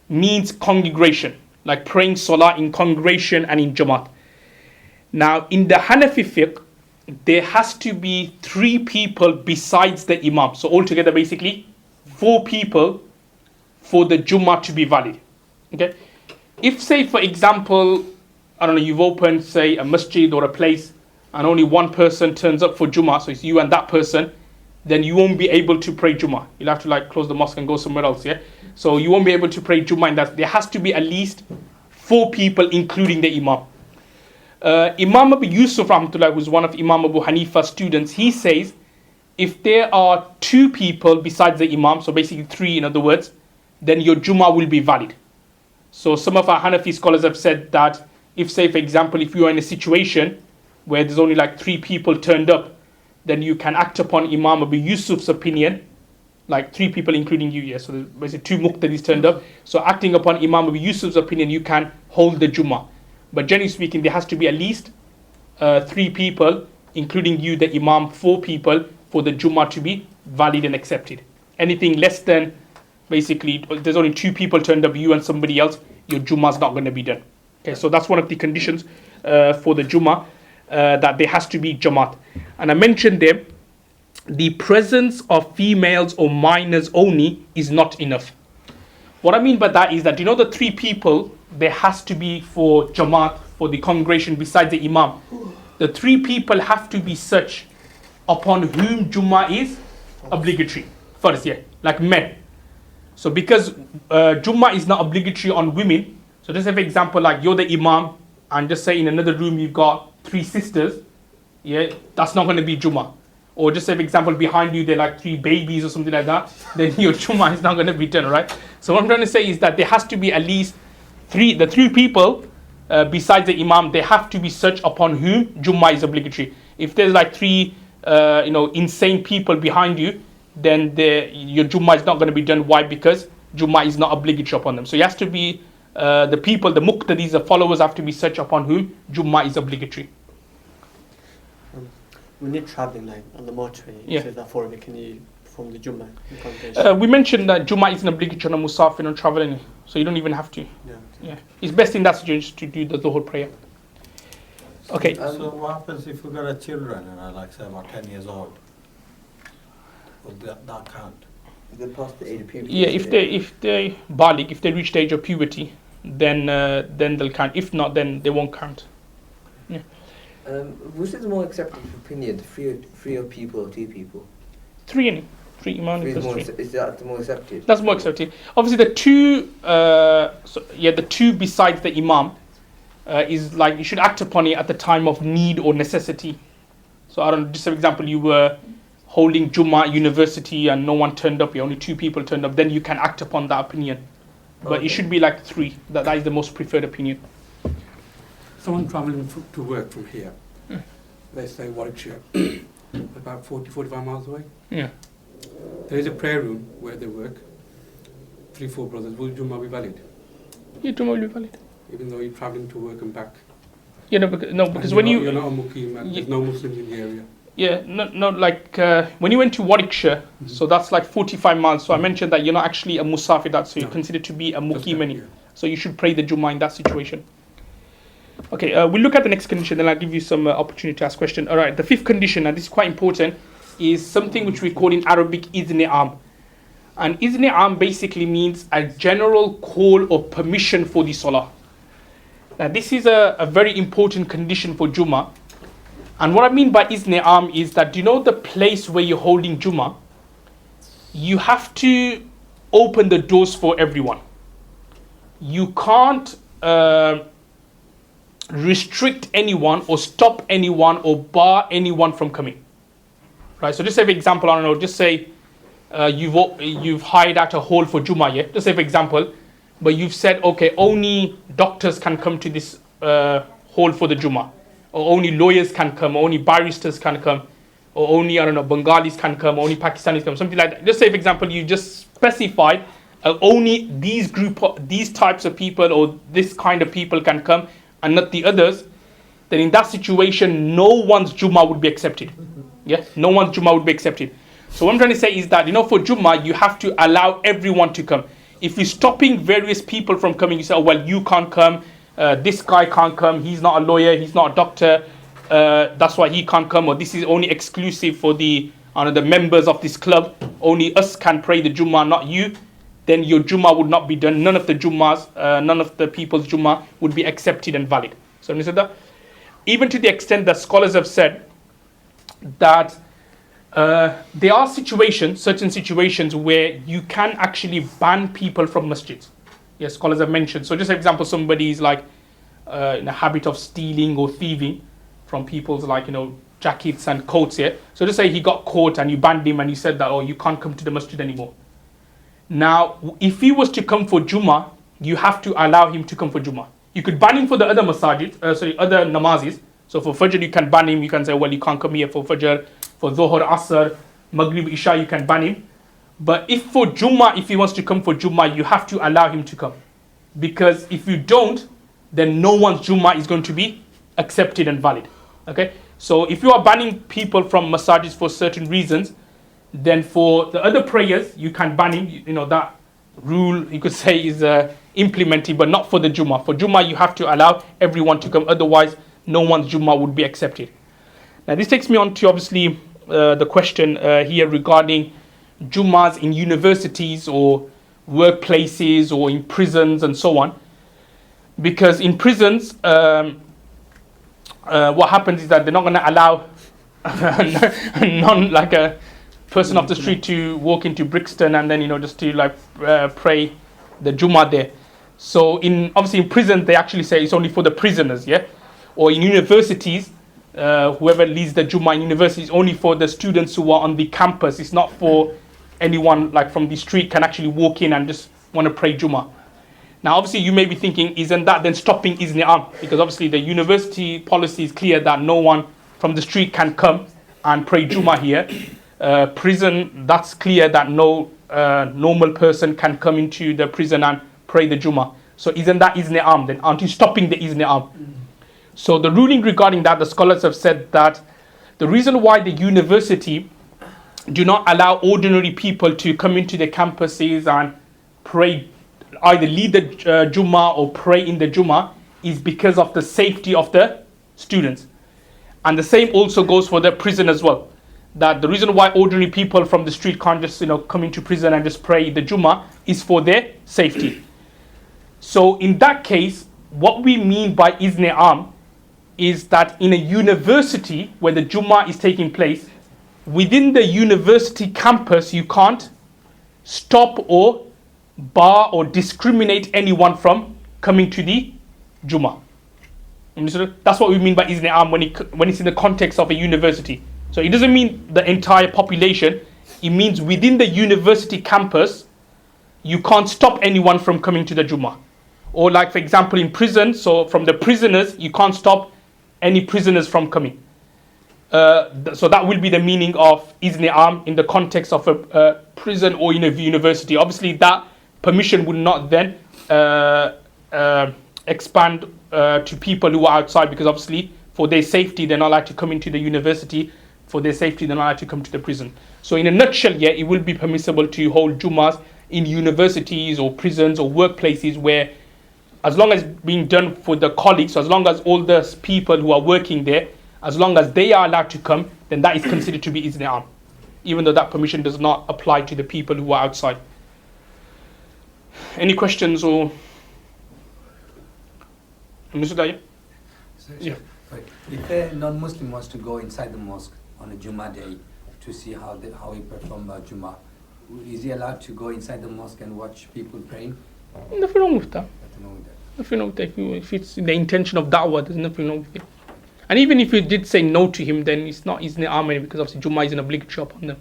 A: means congregation. Like praying salah in congregation and in jamaat. Now, in the Hanafi fiqh, there has to be 3 people besides the imam. So altogether, basically, 4 people for the Jummah to be valid. Okay? If, say, for example, I don't know, you've opened, say, a masjid or a place, and only one person turns up for Jummah, so it's you and that person, then you won't be able to pray Jummah. You'll have to like close the mosque and go somewhere else, yeah? So you won't be able to pray Jummah in that. There has to be at least 4 people, including the imam. Imam Abu Yusuf rahmatullah, who's one of Imam Abu Hanifa's students, he says if there are 2 people besides the imam, so basically 3 in other words, then your Jummah will be valid. So some of our Hanafi scholars have said that if, say, for example, if you are in a situation where there's only like 3 people turned up, then you can act upon Imam Abu Yusuf's opinion, like 3 people including you, yeah. So there's basically 2 muqtadis turned up. So acting upon Imam Abu Yusuf's opinion, you can hold the Jummah. But generally speaking, there has to be at least 3 people, including you, the Imam, 4 people, for the Jummah to be valid and accepted. Anything less than, basically, there's only 2 people turned up, you and somebody else, your Jummah is not going to be done. Okay, so that's one of the conditions for the Jummah, that there has to be Jamaat. And I mentioned there, the presence of females or minors only is not enough. What I mean by that is that, the 3 people, there has to be for Jamaat, for the congregation besides the Imam. The 3 people have to be such upon whom Jummah is obligatory. First, yeah, like men. So because Jummah is not obligatory on women, so just say for example, like you're the Imam, and just say in another room you've got 3 sisters, yeah, that's not going to be Jummah. Or just say for example, behind you there are like 3 babies or something like that, then your Jummah is not going to be done, right? So what I'm trying to say is that there has to be at least the three people besides the imam, they have to be such upon whom Jummah is obligatory. If there's like three insane people behind you, then your Jummah is not going to be done. Why? Because Jummah is not obligatory upon them. So it has to be the people, the muqtadis, the followers have to be such upon whom Jummah is obligatory.
G: When you're traveling like on the motorway,
A: Yeah.
G: it says that foreigner, can you perform the Jummah in congregation?
A: We mentioned that Jummah isn't obligatory on a musafir on traveling, so you don't even have to.
G: Yeah.
A: Yeah, it's best in that situation to do the Dhuhr prayer. Okay.
D: So what happens if you got a children and are like say about 10 years old? Will that count?
F: They're past the age of puberty.
A: Yeah, if they baligh, if they reach the age of puberty, then they'll count. If not, then they won't count.
F: Which is the more accepted opinion, three of people or two people?
A: Three imam
F: Three is,
A: plus three.
F: is that the more accepted?
A: That's more accepted. Obviously, the two besides the imam is like you should act upon it at the time of need or necessity. So I don't know, just for example, you were holding Jummah at university and no one turned up, only two people turned up, then you can act upon that opinion. But
F: Okay.
A: it should be like three. That is the most preferred opinion.
H: Someone travelling to work from here, let's say Warwickshire, about 45 miles away.
A: Yeah.
H: There is a prayer room where they work. 3-4 brothers. Will Jummah be valid?
A: Yeah, Jummah will be valid.
H: Even though you're travelling to work and back?
A: Yeah, because
H: And
A: when
H: you're not a Mukim and
A: Yeah.
H: there's no Muslims in the area.
A: Yeah, when you went to Warwickshire, so that's like 45 miles. So I mentioned that you're not actually a musafir, so you're
H: No.
A: considered to be a
H: That's
A: mukim.
H: right, yeah.
A: So you should pray the Jummah in that situation. Okay, we'll look at the next condition, then I'll give you some opportunity to ask question. All right, the fifth condition, and this is quite important, is something which we call in Arabic Izni Am. And Izni Am basically means a general call or permission for the Salah. Now this is a very important condition for Jummah. And what I mean by Izni Am is that, you know the place where you're holding Jummah, you have to open the doors for everyone. You can't restrict anyone or stop anyone or bar anyone from coming. Right, so just say for example, I don't know, just say you've hired out a hall for Jummah, yeah? Just say for example, but you've said, okay, only doctors can come to this hall for the Jummah, or only lawyers can come, or only barristers can come, or only, I don't know, Bengalis can come, or only Pakistanis come, something like that. Just say for example, you just specified only these types of people or this kind of people can come and not the others, then in that situation, no one's Jummah would be accepted. Yeah, no one's Jummah would be accepted. So what I'm trying to say is that, you know, for Jummah, you have to allow everyone to come. If you're stopping various people from coming, you say, oh, well, you can't come, this guy can't come, he's not a lawyer, he's not a doctor, that's why he can't come, or this is only exclusive for the members of this club, only us can pray the Jummah, not you, then your Jummah would not be done. None of the Jummahs, none of the people's Jummah would be accepted and valid. So we said that, even to the extent that scholars have said that there are certain situations where you can actually ban people from masjids. Yes, scholars have mentioned. So just for example, somebody is like in a habit of stealing or thieving from people's jackets and coats here. So just say he got caught and you banned him and you said that, oh, you can't come to the masjid anymore. Now, if he was to come for Jummah, you have to allow him to come for Jummah. You could ban him for the other other namazis. So for Fajr, you can ban him. You can say, well, you can't come here for Fajr. For Dhuhr, Asr, Maghrib, Isha, you can ban him. But if for Jummah, if he wants to come for Jummah, you have to allow him to come. Because if you don't, then no one's Jummah is going to be accepted and valid. Okay? So if you are banning people from masajid for certain reasons, then for the other prayers, you can ban him. You know, that rule, you could say, is implemented, but not for the Jummah. For Jummah, you have to allow everyone to come. Otherwise, no one's Jummah would be accepted. Now, this takes me on to, obviously, the question here regarding Jummahs in universities or workplaces or in prisons and so on. Because in prisons, what happens is that they're not going to allow like a person off the street to walk into Brixton and then, just to pray the Jummah there. So obviously in prison, they actually say it's only for the prisoners, yeah? Or in universities, whoever leads the Jummah in university is only for the students who are on the campus. It's not for anyone from the street can actually walk in and just want to pray Jummah. Now, obviously, you may be thinking, isn't that then stopping Izni Am? Because obviously the university policy is clear that no one from the street can come and pray Jummah here. Prison, that's clear that no normal person can come into the prison and pray the Jummah. So isn't that Izni Am? Then aren't you stopping the Izni Am? So the ruling regarding that, the scholars have said that the reason why the university do not allow ordinary people to come into the campuses and pray, either lead the Jummah or pray in the Jummah, is because of the safety of the students. And the same also goes for the prison as well. That the reason why ordinary people from the street can't just come into prison and just pray the Jummah is for their safety. So in that case, what we mean by Izni Am is that in a university where the Jummah is taking place, within the university campus, you can't stop or bar or discriminate anyone from coming to the Jummah. That's what we mean by Izni Am when it's in the context of a university. So it doesn't mean the entire population. It means within the university campus, you can't stop anyone from coming to the Jummah. Or like, for example, in prison, so from the prisoners, you can't stop any prisoners from coming. So that will be the meaning of Izni Am in the context of a prison or in a university. Obviously, that permission would not then expand to people who are outside, because obviously for their safety they're not allowed to come into the university. For their safety they're not allowed to come to the prison. So in a nutshell, yeah, it will be permissible to hold Jummahs in universities or prisons or workplaces where, as long as being done for the colleagues, so as long as all the people who are working there, as long as they are allowed to come, then that is considered to be Izni Am, even though that permission does not apply to the people who are outside. Any questions or? Mr. Yeah.
I: If a non-Muslim wants to go inside the mosque on a Jummah day to see how he perform Jummah, is he allowed to go inside the mosque and watch people praying?
A: Nothing wrong with that.
I: Nothing wrong with that.
A: Nothing wrong with that. If it's the intention of da'wah, there's nothing wrong with it. And even if you did say no to him, then it's not Izni Am, because obviously Jummah is an obligatory upon them.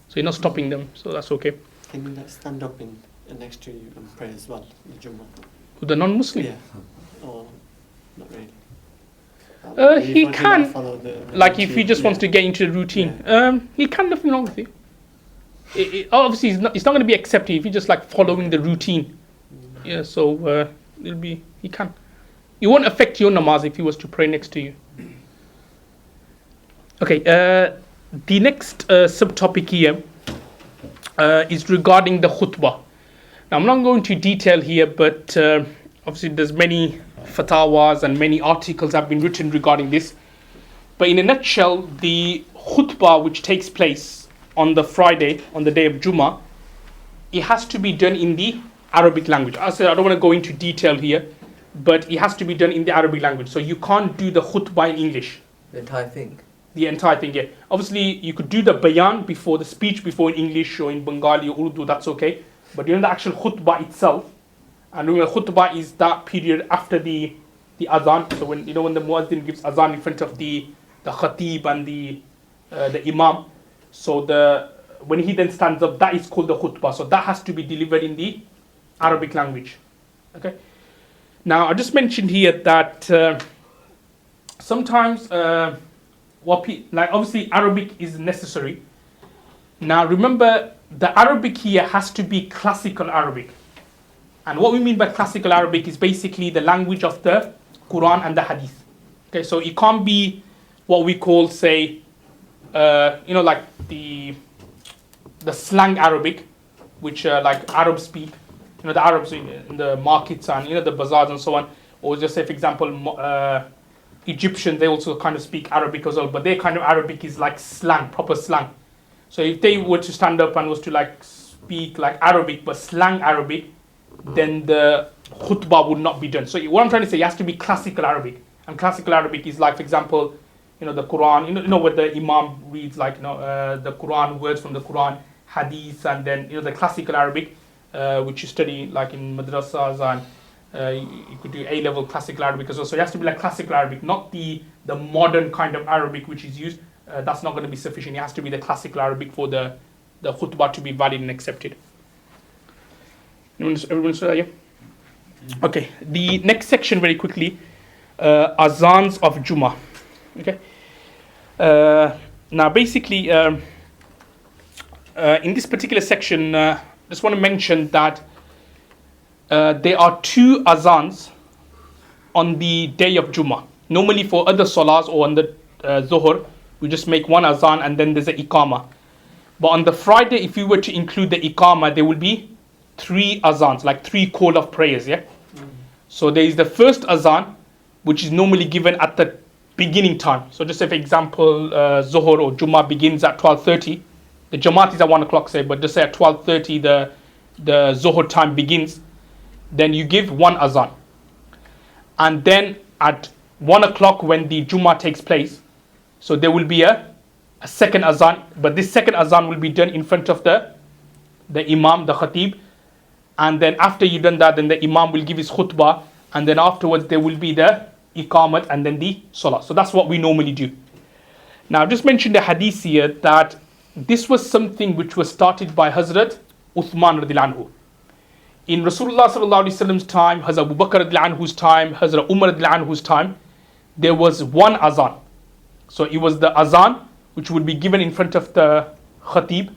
A: So you're not stopping them, so that's okay.
G: Can you stand up next to you and pray as well, the Jummah?
A: With the non-Muslim?
G: Yeah. Or not really?
A: He can, like if he just wants to get into the routine, he can, nothing wrong with it. Obviously, it's not going to be accepted if he's just like following the routine. Yeah, so he can. It won't affect your namaz if he was to pray next to you. Okay, the next subtopic here is regarding the khutbah. Now, I'm not going to detail here, but obviously there's many fatawas and many articles have been written regarding this. But in a nutshell, the khutbah which takes place on the Friday, on the day of Jummah, it has to be done in the Arabic language. I said I don't want to go into detail here, but it has to be done in the Arabic language. So you can't do the khutbah in English.
F: The entire thing?
A: The entire thing, yeah. Obviously, you could do the bayan before, the speech before in English or in Bengali or Urdu, that's okay. But during the actual khutbah itself, and during the khutbah is that period after the adhan. So when the muazzin gives adhan in front of the khatib and the imam. So when he then stands up, that is called the khutbah. So that has to be delivered in the Arabic language. Okay. Now I just mentioned here that sometimes obviously Arabic is necessary. Now remember, the Arabic here has to be classical Arabic. And what we mean by classical Arabic is basically the language of the Quran and the Hadith. Okay, so it can't be what we call, say, like the slang Arabic, which like Arabs speak. The Arabs in the markets and the bazaars and so on. Or just say, for example, Egyptians, they also kind of speak Arabic as well, but their kind of Arabic is like slang, proper slang. So if they were to stand up and was to like speak like Arabic, but slang Arabic, then the khutbah would not be done. So what I'm trying to say, it has to be classical Arabic. And classical Arabic is like, for example, the Quran, what the Imam reads, like, the Quran, words from the Quran, Hadith, and then, the classical Arabic, which you study like in madrasas, and you could do A-level classical Arabic as well. So it has to be like classical Arabic, not the modern kind of Arabic which is used. That's not going to be sufficient. It has to be the classical Arabic for the khutbah to be valid and accepted. Everyone's yeah? Okay, the next section very quickly, azans of Jummah. Okay. Now basically, in this particular section, just want to mention that there are 2 azans on the day of Jummah. Normally for other salahs or on the Zuhr, we just make 1 azan and then there's an iqamah. But on the Friday, if you were to include the iqamah, there will be 3 azans, like 3 call of prayers, yeah? So there is the first azan, which is normally given at the beginning time. So just say for example, Zuhr or Jummah begins at 12:30. The Jamaat is at 1 o'clock, say, but just say at 12:30 the Zuhr time begins. Then you give 1 azan. And then at 1 o'clock when the Jummah takes place, so there will be a second azan, but this second azan will be done in front of the Imam, the Khatib. And then after you've done that, then the Imam will give his khutbah, and then afterwards there will be the iqamat and then the salah. So that's what we normally do. Now, I've just mentioned the hadith here that this was something which was started by Hazrat Uthman radhiyallahu anhu. In Rasulullah sallallahu alaihi wasallam's time, Hazrat Abu Bakr radhiyallahu anhu's time, Hazrat Umar radhiyallahu anhu's time, there was 1 azan. So it was the azan which would be given in front of the Khatib,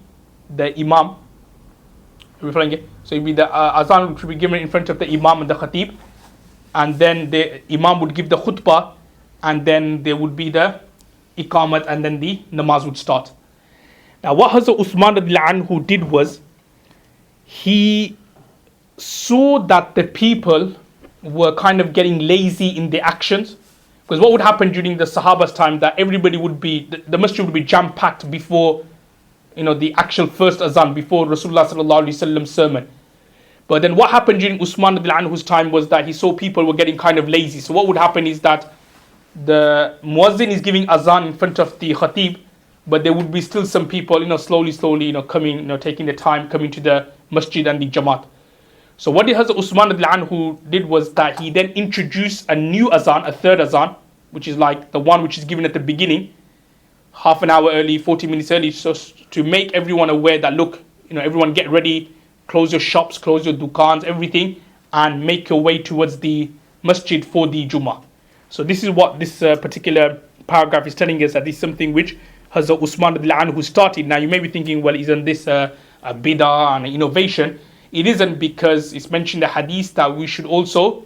A: the Imam. So it would be the azan which would be given in front of the Imam and the Khatib, and then the Imam would give the khutbah, and then there would be the iqamat, and then the namaz would start. Now what Hazrat Uthman radhiyallahu anhu did was, he saw that the people were kind of getting lazy in their actions. Because what would happen during the Sahaba's time, that everybody would be, the masjid would be jam-packed before, the actual first azan, before Rasulullah sallallahu alaihi wasallam's sermon. But then what happened during Uthman radhiyallahu anhu's time was that he saw people were getting kind of lazy. So what would happen is that the muazzin is giving azan in front of the khatib, but there would be still some people, slowly, coming, taking the time, coming to the masjid and the jamaat. So what Hazrat Uthman radhiyallahu anhu did was that he then introduced a new azan, a third azan, which is like the one which is given at the beginning, half an hour early, 40 minutes early, so to make everyone aware that, look, everyone get ready, close your shops, close your dukans, everything, and make your way towards the masjid for the Jummah. So this is what this particular paragraph is telling us, that this is something which Hazrat Uthman radhiyallahu anhu started. Now you may be thinking, well, isn't this a bid'ah and an innovation? It isn't, because it's mentioned in the hadith that we should also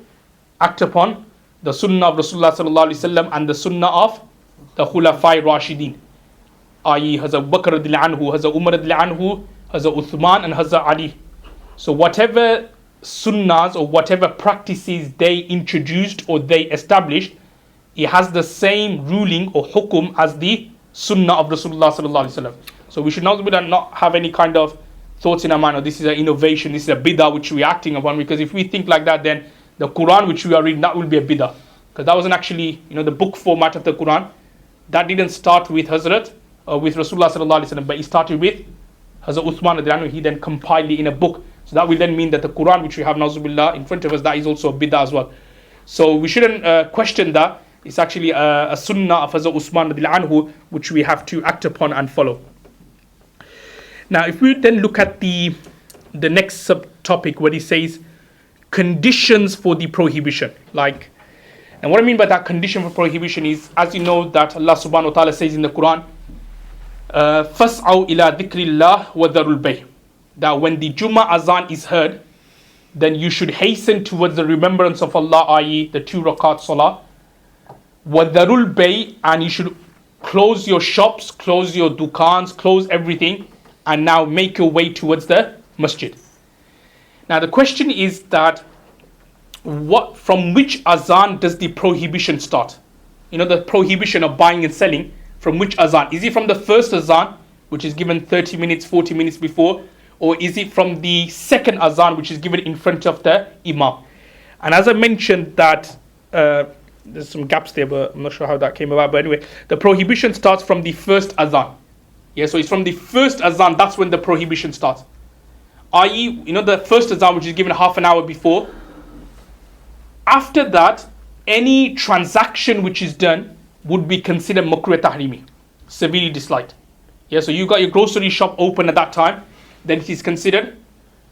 A: act upon the sunnah of Rasulullah sallallahu alaihi wasallam and the sunnah of the Khulafai Rashidin, i.e. Hazrat Abu Bakr radhiyallahu anhu, Hazrat Umar radhiyallahu anhu, Hazrat Uthman and Hazrat Ali. So whatever sunnahs or whatever practices they introduced or they established, it has the same ruling or hukum as the sunnah of Rasulullah sallallahu alaihi wasallam. So we should not have any kind of thoughts in our mind, or this is an innovation, this is a bid'ah which we are acting upon, because if we think like that, then the Quran which we are reading, that will be a bid'ah, because that wasn't actually, the book format of the Quran. That didn't start with Hazrat, with Rasulullah sallallahu alaihi wasallam, but it started with Hazrat Uthman radhiyallahu anhu. He then compiled it in a book. So that will then mean that the Quran which we have, na'uzubillah, in front of us, that is also a bid'ah as well. So we shouldn't question that. It's actually a sunnah of Hazrat Uthman radhiyallahu anhu, which we have to act upon and follow. Now, if we then look at the next subtopic, where he says conditions for the prohibition, and what I mean by that condition for prohibition is, as you know, that Allah subhanahu wa ta'ala says in the Quran, فَاسْعَوْا إِلَىٰ ذِكْرِ اللَّهِ وَذَرُوا الْبَيْعَ, that when the Jummah azan is heard, then you should hasten towards the remembrance of Allah, i.e. the 2 rakat salah, وَذَرُوا الْبَيْعَ, and you should close your shops, close your dukans, close everything, and now make your way towards the masjid. Now the question is that, from which azan does the prohibition start? The prohibition of buying and selling, from which azan? Is it from the first azan, which is given 30 minutes, 40 minutes before, or is it from the second azan, which is given in front of the imam? And as I mentioned that, there's some gaps there, but I'm not sure how that came about. But anyway, the prohibition starts from the first azan. Yeah, so it's from the first azan, that's when the prohibition starts. I.e., the first azan, which is given half an hour before. After that, any transaction which is done would be considered makruh tahrimi, severely disliked. Yeah, so you got your grocery shop open at that time, then it is considered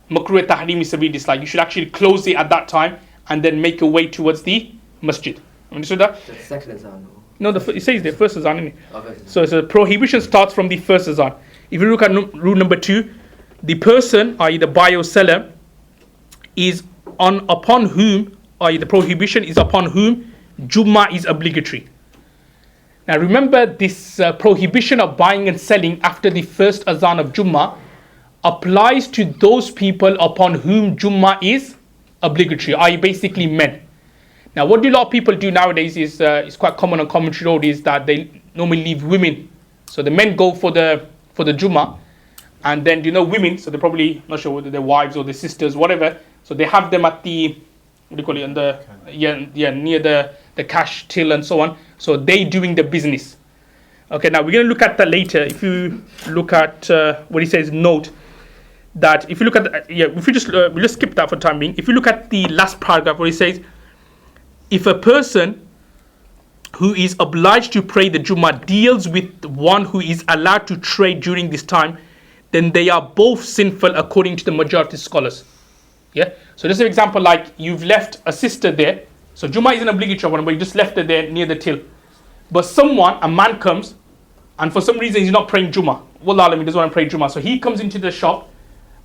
A: makruh tahrimi severely disliked. You should actually close it at that time and then make your way towards the masjid. Understood that?
F: The second azan.
A: No, it says the first azan, isn't it?
F: Okay.
A: So it's a prohibition starts from the first azan. If you look at rule number 2, the person, i.e. the buyer or seller, is upon whom, i.e. the prohibition is upon whom Jummah is obligatory. Now remember, this prohibition of buying and selling after the first azan of Jummah applies to those people upon whom Jummah is obligatory, i.e. basically men. Now what do a lot of people do nowadays is it's quite common on commentary road, is that they normally leave women. So the men go for the Jummah, and then women, so they're probably not sure whether their wives or their sisters, whatever. So they have them at the, what do you call it, on the near the cash till and so on. So they doing the business. Okay, now we're going to look at that later. If you look at what he says, note that if you look at if you just we'll just skip that for the time being. If you look at the last paragraph where he says, if a person who is obliged to pray the Jummah deals with one who is allowed to trade during this time, then they are both sinful according to the majority of scholars. Yeah. So just an example, like you've left a sister there. So Jummah is an obligatory one, but you just left her there near the till. But a man comes, and for some reason he's not praying Jummah. Wallah, he doesn't want to pray Jummah. So he comes into the shop,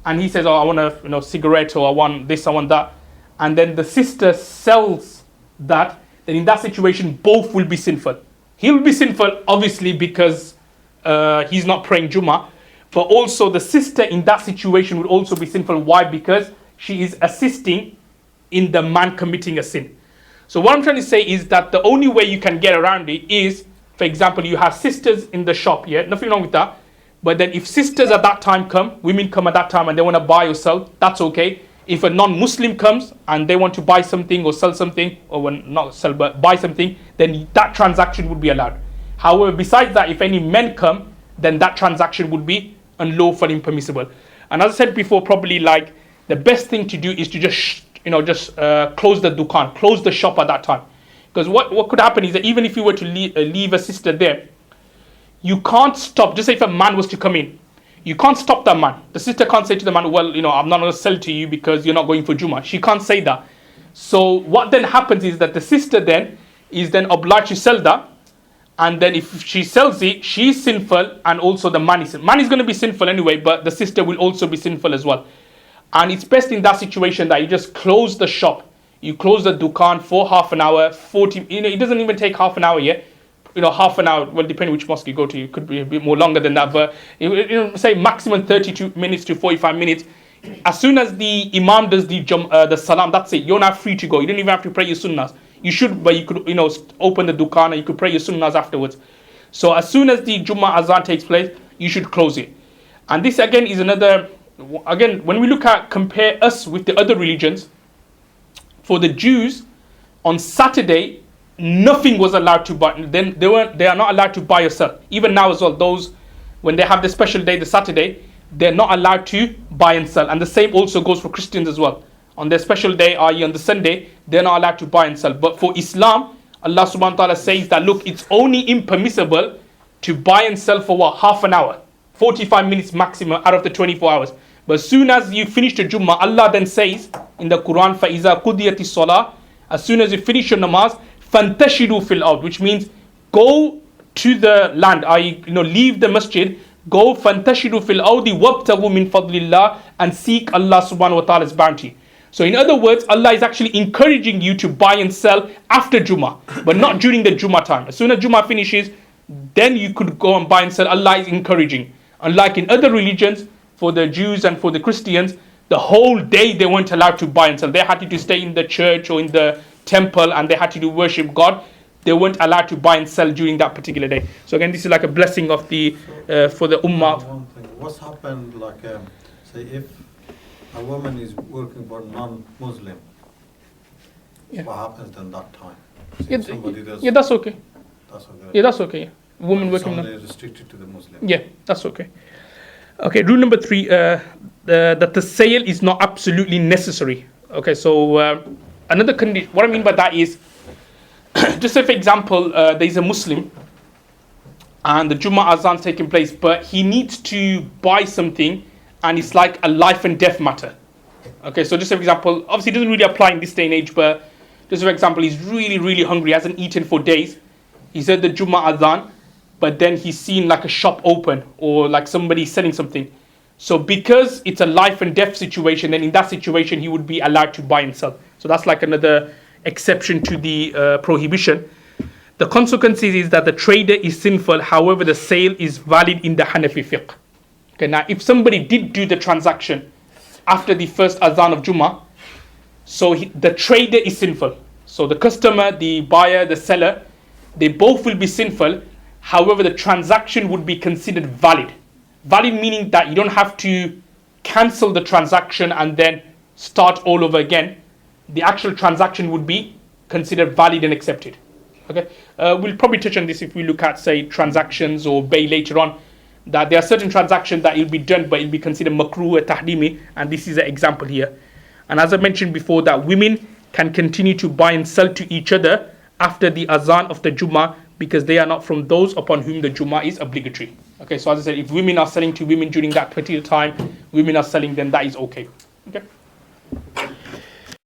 A: and he says, "Oh, I want a cigarette, or I want this, I want that." And then the sister sells that. Then in that situation, both will be sinful. He will be sinful, obviously, because he's not praying Jummah. But also the sister in that situation would also be sinful. Why? Because she is assisting in the man committing a sin. So what I'm trying to say is that the only way you can get around it is, for example, you have sisters in the shop, nothing wrong with that. But then if sisters at that time women come at that time and they want to buy or sell, that's okay. If a non-Muslim comes and they want to buy something or sell something, or not sell but buy something, then that transaction would be allowed. However, besides that, if any men come, then that transaction would be unlawful, impermissible. And as I said before, probably like the best thing to do is to just close the dukan, close the shop at that time. Because what could happen is that even if you were to leave a sister there, you can't stop. Just say if a man was to come in, you can't stop that man. The sister can't say to the man, well, I'm not going to sell to you because you're not going for Jummah. She can't say that. So what then happens is that the sister then is then obliged to sell that. And then if she sells it, she's sinful, and also the man is sinful. Man is going to be sinful anyway, but the sister will also be sinful as well. And it's best in that situation that you just close the shop. You close the dukan for half an hour, 40, it doesn't even take half an hour yet. Half an hour, well, depending which mosque you go to, it could be a bit more longer than that, but say maximum 32 minutes to 45 minutes. As soon as the imam does the salam, that's it. You're now free to go. You don't even have to pray your sunnahs. You should, but you could, open the dukan and you could pray your sunnahs afterwards. So as soon as the Jummah azan takes place, you should close it. And this again is when we compare us with the other religions, for the Jews, on Saturday, nothing was allowed to buy. Then they are not allowed to buy or sell. Even now as well, those, when they have the special day, the Saturday, they're not allowed to buy and sell. And the same also goes for Christians as well. On their special day, i.e. on the Sunday, they're not allowed to buy and sell. But for Islam, Allah subhanahu wa ta'ala says that, look, it's only impermissible to buy and sell for half an hour, 45 minutes maximum out of the 24 hours. But as soon as you finish the Jummah, Allah then says in the Quran, فَإِذَا قُضِيَتِ الصَّلَاةِ, as soon as you finish your namaz, فَانْتَشِرُوا فِي الْأَرْضِ, which means go to the land, i.e. leave the masjid, go فَانْتَشِرُوا فِي الْأَرْضِ وَابْتَغُوا مِنْ فَضْلِ اللَّهِ, and seek Allah subhanahu wa ta'ala's bounty. So in other words, Allah is actually encouraging you to buy and sell after Jummah, but not during the Jummah time. As soon as Jummah finishes, then you could go and buy and sell. Allah is encouraging. Unlike in other religions, for the Jews and for the Christians, the whole day they weren't allowed to buy and sell. They had to stay in the church or in the temple, and they had to worship God. They weren't allowed to buy and sell during that particular day. So again, this is like a blessing of the for the ummah.
D: One thing, what's happened, say if a woman is working for non-Muslim, what happens then that time?
A: Yeah, that's okay.
D: That's okay.
A: Yeah, that's okay. Woman
D: it's
A: working
D: only restricted to the Muslim.
A: Yeah, that's okay. Okay, rule number 3, that the sale is not absolutely necessary. Okay, so another condition, what I mean by that is, just say for example, there is a Muslim and the Jummah azan is taking place, but he needs to buy something and it's like a life and death matter. Okay, so just for example, obviously it doesn't really apply in this day and age, but just for example, he's really, really hungry, hasn't eaten for days. He's heard the Jummah adhan, but then he's seen like a shop open or like somebody selling something. So because it's a life and death situation, then in that situation he would be allowed to buy and sell. So that's like another exception to the prohibition. The consequences is that the trader is sinful, however the sale is valid in the Hanafi fiqh. Okay, now if somebody did do the transaction after the first adhan of Jummah, so the trader is sinful. So the customer, the buyer, the seller, they both will be sinful. However, the transaction would be considered valid. Valid meaning that you don't have to cancel the transaction and then start all over again. The actual transaction would be considered valid and accepted. Okay, we'll probably touch on this if we look at, say, transactions or bay later on. That there are certain transactions that will be done, but it'll be considered makruh or tahdimi, and this is an example here. And as I mentioned before, that women can continue to buy and sell to each other after the azan of the Jummah, because they are not from those upon whom the Jummah is obligatory. Okay, so as I said, if women are selling to women during that particular time, women are selling, then that is okay. Okay.